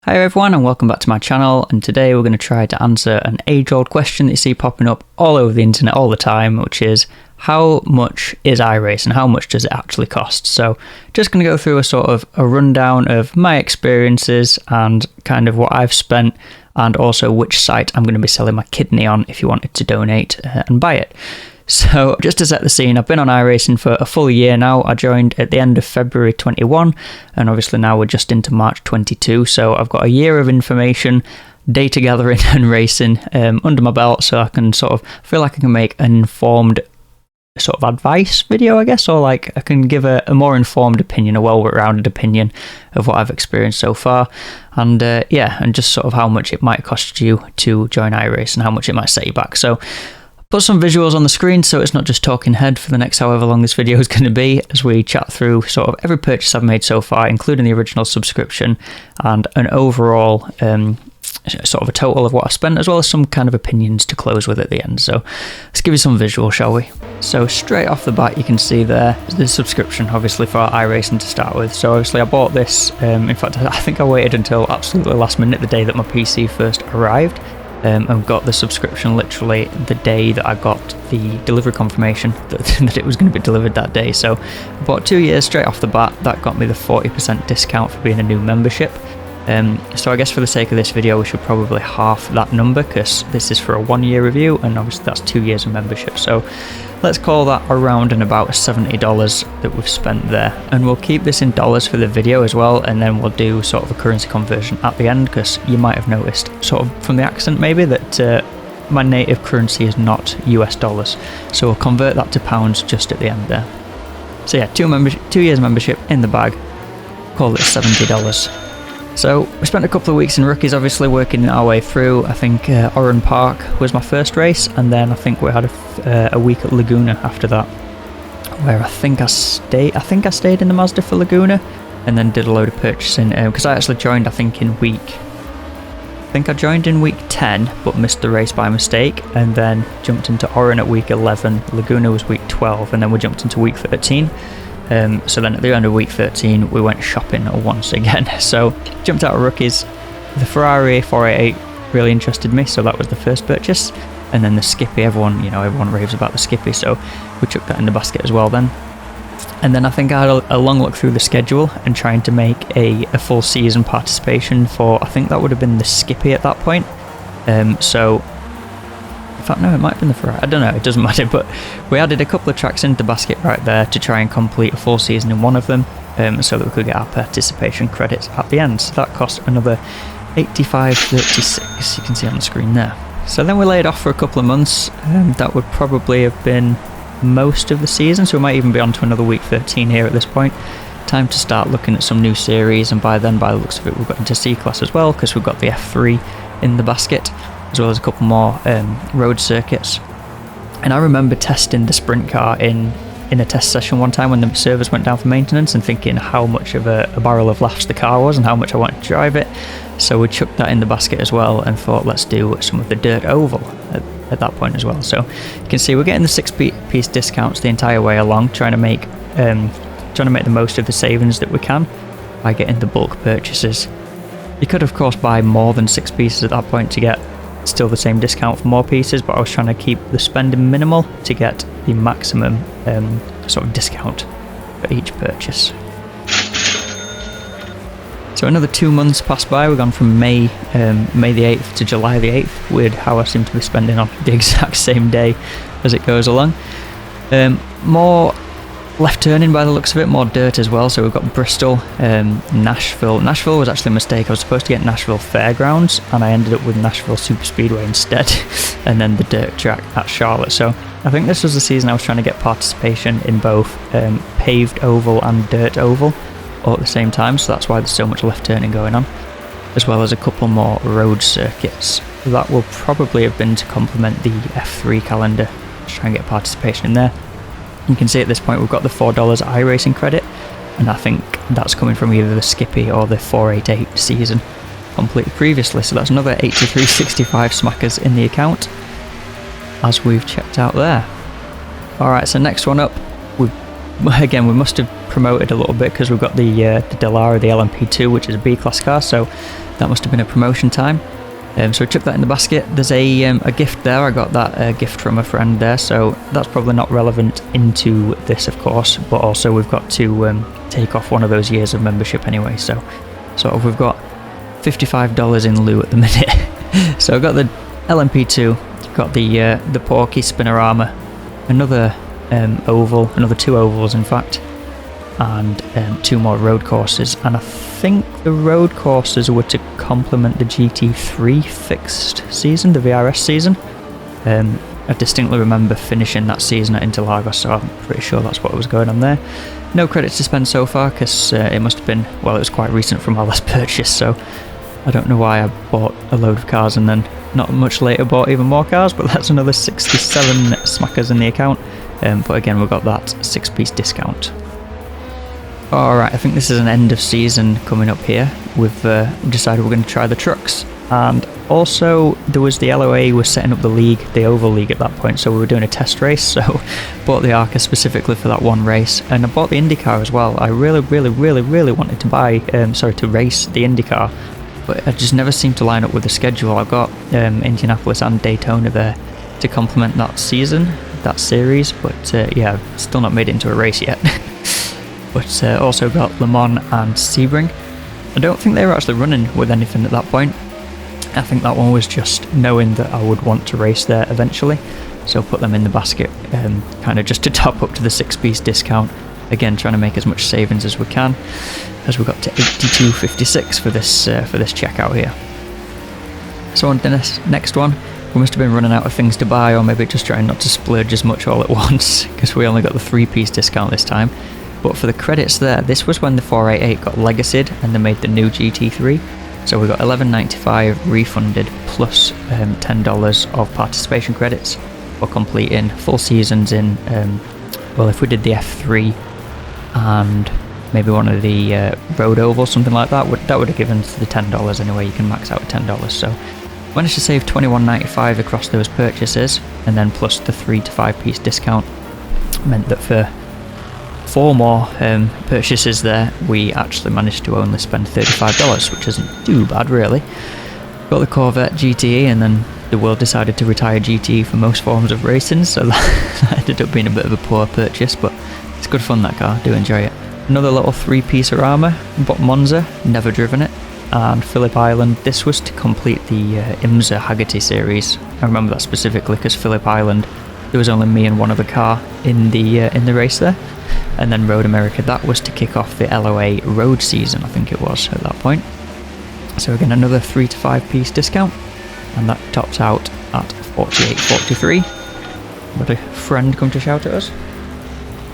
Hi everyone and welcome back to my channel, and today we're going to try to answer an age-old question that you see popping up all over the internet all the time, which is how much is iRacing? How much does it actually cost? So just going to go through a rundown of my experiences and kind of what I've spent, and also which site I'm going to be selling my kidney on if you wanted to donate and buy it. So just to set the scene, I've been on iRacing for a full year now. I joined at the end of February 21, and obviously now we're just into March 22, so I've got a year of information, data gathering and racing under my belt, so I can feel like I can make an informed sort of advice video, I guess, or like I can give a more informed opinion, a well-rounded opinion of what I've experienced so far, and and just sort of how much it might cost you to join iRacing and how much it might set you back. So put some visuals on the screen so it's not just talking head for the next however long this video is going to be, as we chat through sort of every purchase I've made so far, including the original subscription, and an overall sort of a total of what I spent, as well as some kind of opinions to close with at the end. So let's give you some visual, shall we? So straight off the bat you can see there the subscription, obviously, for iRacing to start with. So obviously I bought this, in fact I think I waited until absolutely last minute, the day that my PC first arrived, and got the subscription literally the day that I got the delivery confirmation that it was going to be delivered that day. So I bought 2 years straight off the bat. That got me the 40% discount for being a new membership. So I guess for the sake of this video we should probably half that number, because this is for a 1 year review and obviously that's 2 years of membership. So let's call that around and about $70 that we've spent there, and we'll keep this in dollars for the video as well, and then we'll do sort of a currency conversion at the end, because you might have noticed sort of from the accent maybe that my native currency is not US dollars, so we'll convert that to pounds just at the end there. So yeah, 2 years membership in the bag, call it $70. So we spent a couple of weeks in rookies, obviously working our way through. I think Oran Park was my first race, and then I think we had a week at Laguna after that, where I think I stayed in the Mazda for Laguna, and then did a load of purchasing, because I actually joined, I think I joined in week 10 but missed the race by mistake, and then jumped into Oran at week 11, Laguna was week 12, and then we jumped into week 13. So then at the end of week 13 we went shopping once again. So jumped out of rookies. The Ferrari 488 really interested me, so that was the first purchase, and then the Skippy, everyone raves about the Skippy, so we chucked that in the basket as well then. And then I think I had a long look through the schedule and trying to make a full season participation for, I think that would have been the Skippy at that point. So in fact, no, it might have been the Ferrari, I don't know, it doesn't matter, but we added a couple of tracks into the basket right there to try and complete a full season in one of them, so that we could get our participation credits at the end. So that cost another $85.36, you can see on the screen there. So then we laid off for a couple of months, that would probably have been most of the season, so we might even be on to another week 13 here at this point. Time to start looking at some new series, and by then, by the looks of it, we've got into C-Class as well, because we've got the F3 in the basket, as well as a couple more road circuits. And I remember testing the sprint car in a test session one time when the servers went down for maintenance, and thinking how much of a barrel of laughs the car was and how much I wanted to drive it. So we chucked that in the basket as well and thought, let's do some of the dirt oval at that point as well. So you can see we're getting the 6-piece discounts the entire way along, trying to make the most of the savings that we can by getting the bulk purchases. You could of course buy more than 6 pieces at that point to get still the same discount for more pieces, but I was trying to keep the spending minimal to get the maximum sort of discount for each purchase. So another 2 months passed by. We've gone from May the 8th to July the 8th. Weird how I seem to be spending on the exact same day as it goes along. More left turning by the looks of it, more dirt as well. So we've got Bristol, Nashville. Nashville was actually a mistake. I was supposed to get Nashville Fairgrounds, and I ended up with Nashville Superspeedway instead, and then the dirt track at Charlotte. So I think this was the season I was trying to get participation in both paved oval and dirt oval all at the same time, so that's why there's so much left turning going on, as well as a couple more road circuits. That will probably have been to complement the F3 calendar, to try and get participation in there. You can see at this point we've got the $4 iRacing credit, and I think that's coming from either the Skippy or the 488 season completed previously, so that's another $83.65 smackers in the account, as we've checked out there. Alright, so next one up, we've again, we must have promoted a little bit because we've got the Delara, the LMP2, which is a B-class car, so that must have been a promotion time. So we chucked that in the basket. There's a gift there. I got that gift from a friend there, so that's probably not relevant into this, of course, but also we've got to take off one of those years of membership anyway, so sort of we've got $55 in lieu at the minute. So I've got the LMP2, got the Porky Spinorama, another oval, another 2 ovals in fact, and 2 more road courses, and I think the road courses were to complement the GT3 fixed season, the VRS season. I distinctly remember finishing that season at Interlagos, so I'm pretty sure that's what was going on there. No credits to spend so far because it must have been, well, it was quite recent from our last purchase, so I don't know why I bought a load of cars and then not much later bought even more cars, but that's another 67 smackers in the account. But again, we've got that 6-piece discount. Alright, I think this is an end of season coming up here. We've decided we're going to try the trucks, and also there was the LOA was setting up the league, the Oval League at that point, so we were doing a test race, so bought the ARCA specifically for that one race, and I bought the IndyCar as well. I really wanted to buy, to race the IndyCar, but I just never seemed to line up with the schedule. I've got Indianapolis and Daytona there to complement that season, that series, but yeah, I've still not made it into a race yet. But also got Le Mans and Sebring. I don't think they were actually running with anything at that point. I think that one was just knowing that I would want to race there eventually, so put them in the basket, kind of just to top up to the 6-piece discount. Again, trying to make as much savings as we can, as we got to 82.56 for this checkout here. So on to the next one. We must have been running out of things to buy, or maybe just trying not to splurge as much all at once, because we only got the 3-piece discount this time. But for the credits there, this was when the 488 got legacied and they made the new GT3. So we got $11.95 refunded plus $10 of participation credits for completing full seasons in, well, if we did the F3 and maybe one of the road ovals, something like that, that would have given us the $10 anyway. You can max out at $10. So managed to save $21.95 across those purchases, and then plus the 3 to 5-piece discount meant that for 4 more purchases there, we actually managed to only spend $35, which isn't too bad really. Got the Corvette GTE, and then the world decided to retire GTE for most forms of racing, so that ended up being a bit of a poor purchase, but it's good fun, that car, do enjoy it. Another little 3-piece Arama, bought Monza, never driven it, and Phillip Island. This was to complete the IMSA Haggerty series. I remember that specifically because Phillip Island, there was only me and one other car in the race there. And then Road America, that was to kick off the LOA road season, I think it was at that point. So again, another 3 to 5-piece discount, and that tops out at $48.43. Got a friend come to shout at us.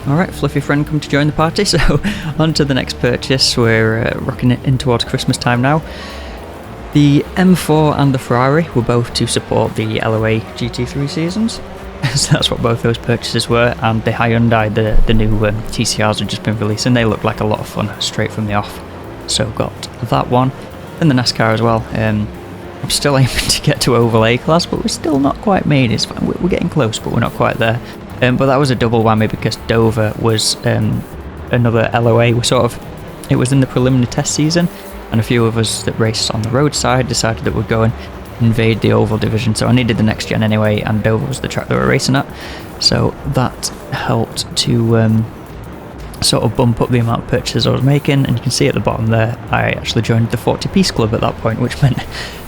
Alright, fluffy friend come to join the party, so on to the next purchase. We're rocking it in towards Christmas time now. The M4 and the Ferrari were both to support the LOA GT3 seasons. So that's what both those purchases were, and the Hyundai, the new TCRs have just been released, and they look like a lot of fun straight from the off. So got that one, and the NASCAR as well. I'm still aiming to get to Oval A class, but we're still not quite made. It's fine. We're getting close, but we're not quite there. But that was a double whammy because Dover was another LOA. It was in the preliminary test season, and a few of us that raced on the road side decided that we'd go and invade the oval division, so I needed the next gen anyway, and Dover was the track they were racing at, so that helped to sort of bump up the amount of purchases I was making. And you can see at the bottom there, I actually joined the 40-piece club at that point, which meant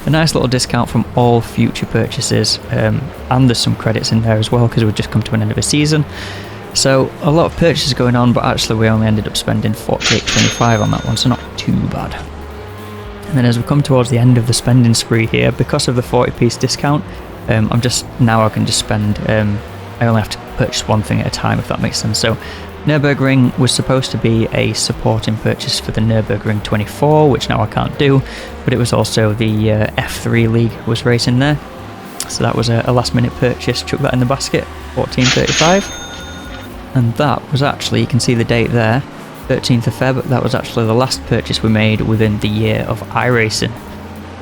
a nice little discount from all future purchases, and there's some credits in there as well because we've just come to an end of a season. So a lot of purchases going on, but actually we only ended up spending $48.25 on that one, so not too bad. And then as we come towards the end of the spending spree here, because of the 40-piece discount, I can just spend, I only have to purchase one thing at a time, if that makes sense. So Nürburgring was supposed to be a supporting purchase for the Nürburgring 24, which now I can't do, but it was also the F3 League was racing there. So that was a last minute purchase, chuck that in the basket, $14.35. And that was actually, you can see the date there, 13th of Feb, that was actually the last purchase we made within the year of iRacing.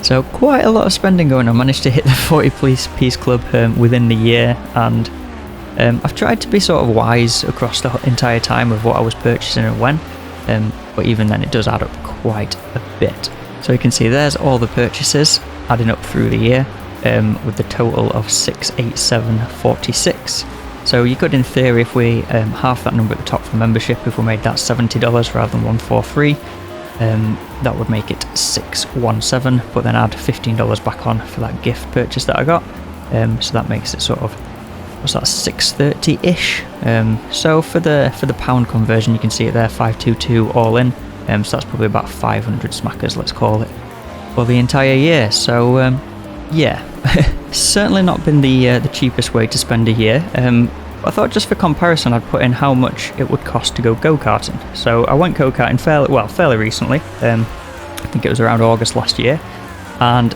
So quite a lot of spending going on. Managed to hit the 40-piece club within the year, and I've tried to be sort of wise across the entire time of what I was purchasing and when, but even then it does add up quite a bit. So you can see there's all the purchases adding up through the year, with the total of 687.46. So you could, in theory, if we half that number at the top for membership, if we made that $70 rather than $143, that would make it $617, but then add $15 back on for that gift purchase that I got. So that makes it sort of, what's that, $630-ish. So for the pound conversion, you can see it there, 522 all in. So that's probably about 500 smackers, let's call it, for the entire year. So yeah, certainly not been the cheapest way to spend a year. I thought just for comparison I'd put in how much it would cost to go go-karting. So I went go-karting fairly recently, I think it was around August last year, and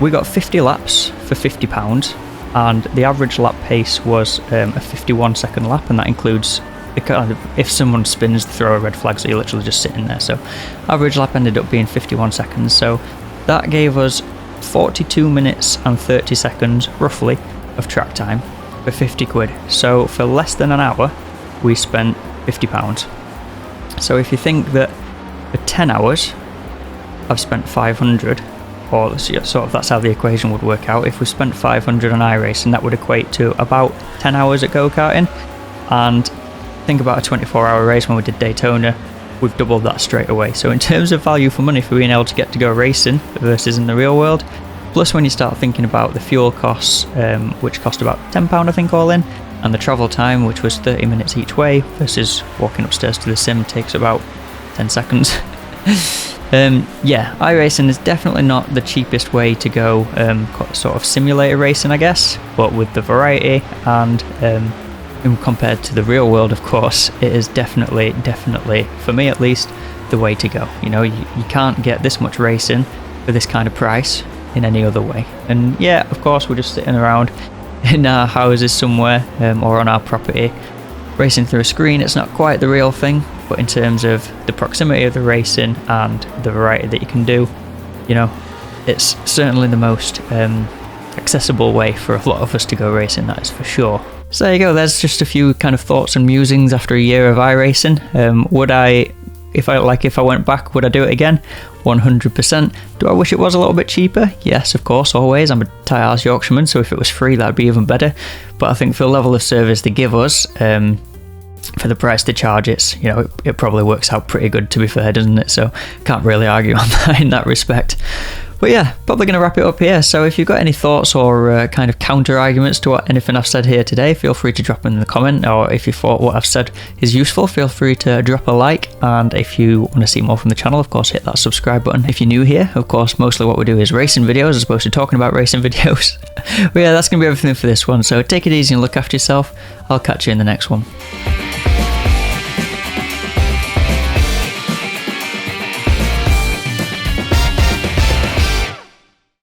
we got 50 laps for £50, and the average lap pace was a 51-second lap, and that includes if someone spins, throw a red flag, so you're literally just sitting there. So average lap ended up being 51 seconds, so that gave us 42 minutes and 30 seconds roughly of track time for 50 quid. So for less than an hour we spent £50. So if you think that for 10 hours I've spent 500, or sort of that's how the equation would work out. If we spent 500 on iRacing, that would equate to about 10 hours at go-karting. And think about a 24-hour race when we did Daytona, we've doubled that straight away. So in terms of value for money for being able to get to go racing versus in the real world, plus when you start thinking about the fuel costs, which cost about £10 I think all in, and the travel time, which was 30 minutes each way, versus walking upstairs to the sim takes about 10 seconds. Yeah, iRacing is definitely not the cheapest way to go sort of simulator racing, I guess, but with the variety and compared to the real world, of course, it is definitely, for me at least, the way to go. You know, you can't get this much racing for this kind of price in any other way. And yeah, of course, we're just sitting around in our houses somewhere, or on our property, racing through a screen. It's not quite the real thing, but in terms of the proximity of the racing and the variety that you can do, you know, it's certainly the most accessible way for a lot of us to go racing, that is for sure. So there you go, there's just a few kind of thoughts and musings after a year of iRacing. If I went back, would I do it again? 100%. Do I wish it was a little bit cheaper? Yes, of course, always. I'm a tight-ass Yorkshireman, so if it was free, that'd be even better. But I think for the level of service they give us, for the price they charge, it probably works out pretty good, to be fair, doesn't it? So can't really argue on that in that respect. But yeah, probably going to wrap it up here. So if you've got any thoughts or kind of counter arguments to anything I've said here today, feel free to drop them in the comment, or if you thought what I've said is useful, feel free to drop a like. And if you want to see more from the channel, of course, hit that subscribe button. If you're new here, of course, mostly what we do is racing videos as opposed to talking about racing videos. But yeah, that's going to be everything for this one. So take it easy and look after yourself. I'll catch you in the next one.